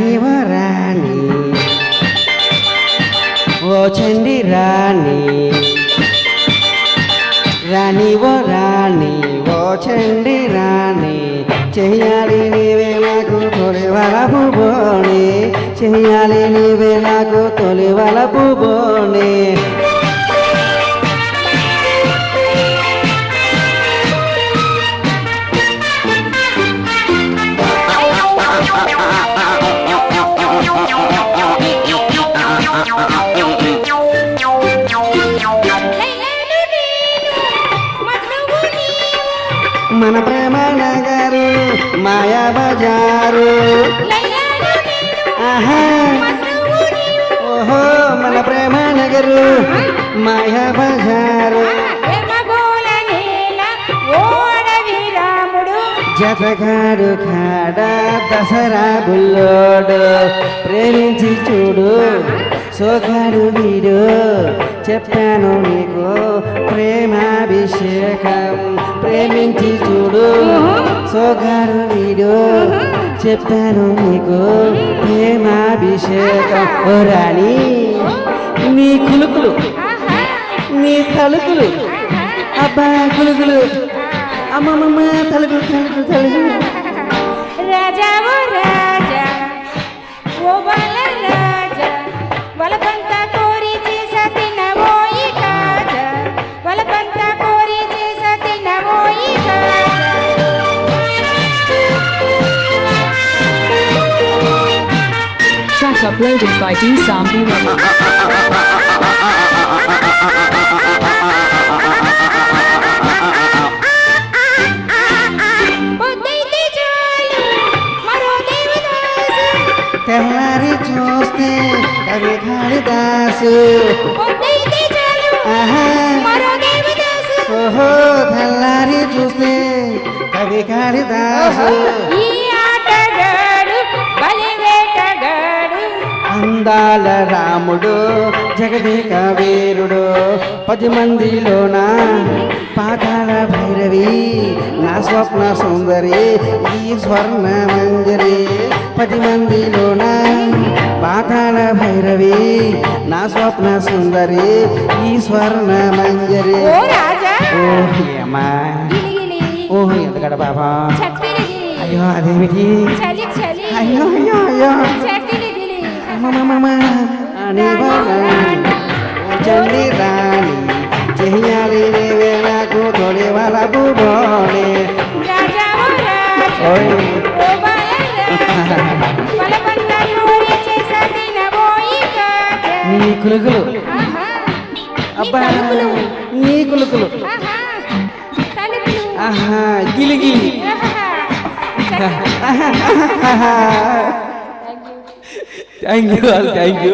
రాణి ఓ రాణి ఓ చండి రాణి రాణి ఓ రాణి ఓ చండి రాణి చెయ్యాలి నీవే నాకు తొలి వలపు బోణి చెయ్యాలి నీవే నాకు తొలి వలపు బోణి మన ప్రేమ నగరు మాయా బజారు ఆహా ఓహో మన ప్రేమ నగరు మాయా బజారు జతగాడు కాడ దసరా బుల్లోడు ప్రేమించి చూడు సోగాడు వీడు చెప్పాను నీకు ప్రేమాభిషేకం ప్రేమించి చూడు సోగాడు వీడు చెప్పాను నీకు ప్రేమాభిషేకం ఓ రాణి నీ కులుకులు నీ తలుకులు అబ్బా కులుకులు అమ్మమ్మ తలుకులు తలుకులు తలుకులు రాజా ఓ రాజా ఓ బాల రాజా వలపంత కోరి చేస తినవోయి కాజా వలపంత కోరి చేస తినవోయి కాజా Track uploaded by D Sambi Remix. తెల్లారి చూస్తే కవి కాళిదాసు ఓహో తెల్లారి చూస్తే కవి కాళిదాసు అందాల రాముడు జగదేక వీరుడు 10 మందిలోన పాతాళ భైరవి నా స్వప్న సుందరి ఈ స్వర్ణ మంజరి 10 మందిలోన పాతాళ భైరవి నా స్వప్న సుందరి ఈ స్వర్ణ మంజరి ఓహ్యమ్మా ఓహ్ ఎందుకడ బాబా అయ్యో అదేమిటి అయ్యో అయ్యో అయ్యో చండి రాణి చెయ్యాలి నీవే నాకు తొలి వలపు బోణి నీ కులుకులు అబ్బా నీ కులుకులు ఆహా గిలిగిలి థ్యాంక్ యూ